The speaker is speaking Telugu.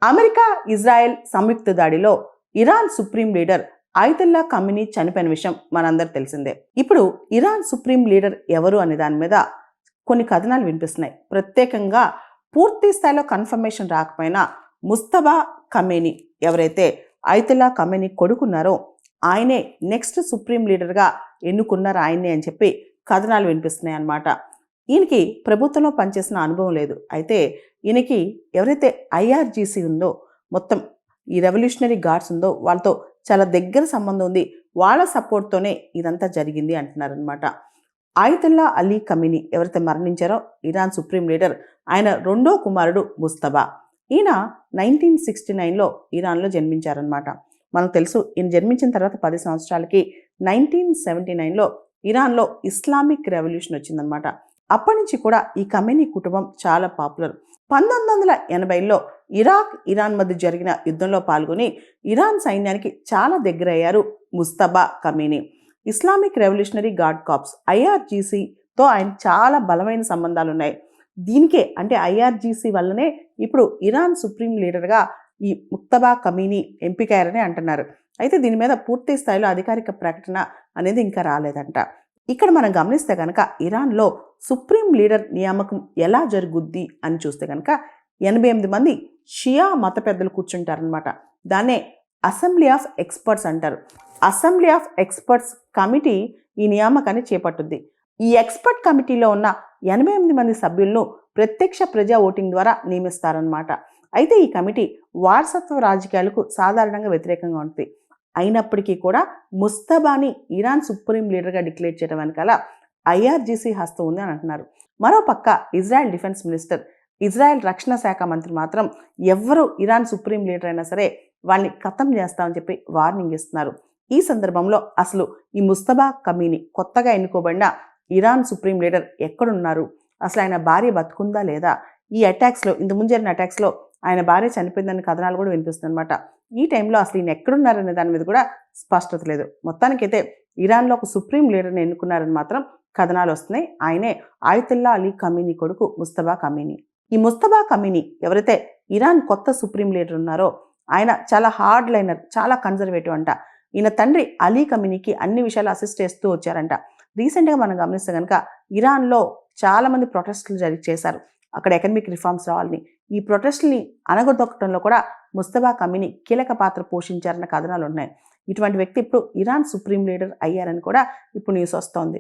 అమెరికా ఇజ్రాయెల్ సంయుక్త దాడిలో ఇరాన్ సుప్రీం లీడర్ ఆయతుల్లా ఖమీనీ చనిపోయిన విషయం మనందరికి తెలిసిందే. ఇప్పుడు ఇరాన్ సుప్రీం లీడర్ ఎవరు అనే దాని మీద కొన్ని కథనాలు వినిపిస్తున్నాయి. ప్రత్యేకంగా పూర్తి స్థాయిలో కన్ఫర్మేషన్ రాకపోయినా ముస్తఫా ఖమీనీ ఎవరైతే ఆయతుల్లా ఖమీనీ కొడుకున్నారో ఆయనే నెక్స్ట్ సుప్రీం లీడర్గా ఎన్నుకున్నారు ఆయన్నే అని చెప్పి కథనాలు వినిపిస్తున్నాయి అన్నమాట. ఈయనకి ప్రభుత్వంలో పనిచేసిన అనుభవం లేదు. అయితే ఈయనకి ఎవరైతే ఐఆర్జీసీ ఉందో, మొత్తం ఈ రెవల్యూషనరీ గార్డ్స్ ఉందో వాళ్ళతో చాలా దగ్గర సంబంధం ఉంది. వాళ్ళ సపోర్ట్తోనే ఇదంతా జరిగింది అంటున్నారనమాట. ఆయతుల్లా అలీ ఖమీనీ ఎవరైతే మరణించారో ఇరాన్ సుప్రీం లీడర్, ఆయన రెండో కుమారుడు ముస్తఫా. ఈయన 1969లో ఇరాన్లో జన్మించారనమాట. మనకు తెలుసు ఈయన జన్మించిన తర్వాత 10 సంవత్సరాలకి 1979లో ఇరాన్లో ఇస్లామిక్ రెవల్యూషన్ వచ్చిందనమాట. అప్పటి నుంచి కూడా ఈ ఖమీనీ కుటుంబం చాలా పాపులర్. 1980లో ఇరాక్ ఇరాన్ మధ్య జరిగిన యుద్ధంలో పాల్గొని ఇరాన్ సైన్యానికి చాలా దగ్గరయ్యారు Mustafa Khamenei. Islamic revolutionary guard corps ఐఆర్జీసీతో ఆయన చాలా బలమైన సంబంధాలు ఉన్నాయి. దీనికే అంటే ఐఆర్జీసీ వల్లనే ఇప్పుడు ఇరాన్ సుప్రీం లీడర్గా ఈ ముస్తఫా ఖమీనీ ఎంపికయ్యారని అంటున్నారు. అయితే దీని మీద పూర్తి స్థాయిలో అధికారిక ప్రకటన అనేది ఇంకా రాలేదంట. ఇక్కడ మనం గమనిస్తే కనుక ఇరాన్లో సుప్రీం లీడర్ నియామకం ఎలా జరుగుద్ది అని చూస్తే కనుక 88 మంది షియా మత పెద్దలు కూర్చుంటారనమాట. దాన్నే అసెంబ్లీ ఆఫ్ ఎక్స్పర్ట్స్ అంటారు. అసెంబ్లీ ఆఫ్ ఎక్స్పర్ట్స్ కమిటీ ఈ నియామకాన్ని చేపట్టుద్ది. ఈ ఎక్స్పర్ట్ కమిటీలో ఉన్న 88 మంది సభ్యులను ప్రత్యక్ష ప్రజా ఓటింగ్ ద్వారా నియమిస్తారనమాట. అయితే ఈ కమిటీ వారసత్వ రాజకీయాలకు సాధారణంగా వ్యతిరేకంగా ఉంటుంది. అయినప్పటికీ కూడా ముస్తఫాని ఇరాన్ సుప్రీం లీడర్గా డిక్లేర్ చేయడం వెనకాల ఐఆర్జీసీ హస్తం ఉంది అని అంటున్నారు. మరోపక్క ఇజ్రాయెల్ డిఫెన్స్ మినిస్టర్, ఇజ్రాయెల్ రక్షణ శాఖ మంత్రి మాత్రం ఎవరు ఇరాన్ సుప్రీం లీడర్ అయినా సరే వాళ్ళని ఖతం చేస్తామని చెప్పి వార్నింగ్ ఇస్తున్నారు. ఈ సందర్భంలో అసలు ఈ ముస్తఫా ఖమీనీ కొత్తగా ఎన్నుకోబడిన ఇరాన్ సుప్రీం లీడర్ ఎక్కడున్నారు, అసలు ఆయన భార్య బతుకుందా లేదా, ఈ అటాక్స్లో ఇంతకుముందు జరిగిన అటాక్స్లో ఆయన భార్య చనిపోయిందనే కథనాలు కూడా వినిపిస్తుందన్నమాట. ఈ టైంలో అసలు ఈయన ఎక్కడున్నారనే దాని మీద కూడా స్పష్టత లేదు. మొత్తానికైతే ఇరాన్లో ఒక సుప్రీం లీడర్ని ఎన్నుకున్నారని మాత్రం కథనాలు వస్తున్నాయి. ఆయనే ఆయతుల్లా అలీ ఖమీనీ కొడుకు ముస్తఫా ఖమీనీ. ఈ ముస్తఫా ఖమీనీ ఎవరైతే ఇరాన్ కొత్త సుప్రీం లీడర్ ఉన్నారో ఆయన చాలా హార్డ్ లైనర్, చాలా కన్జర్వేటివ్ అంట. ఈయన తండ్రి అలీ ఖమీనీకి అన్ని విషయాలు అసిస్ట్ చేస్తూ వచ్చారంట. రీసెంట్గా మనం గమనిస్తే కనుక ఇరాన్లో చాలా మంది ప్రొటెస్టులు చేశారు. అక్కడ ఎకనమిక్ రిఫార్మ్స్ రావాలని. ఈ ప్రొటెస్టుల్ని అణగదొక్కడంలో కూడా ముస్తఫా ఖమీనీ కీలక పాత్ర పోషించారన్న కథనాలు ఉన్నాయి. ఇటువంటి వ్యక్తి ఇప్పుడు ఇరాన్ సుప్రీం లీడర్ అయ్యారని కూడా ఇప్పుడు న్యూస్ వస్తోంది.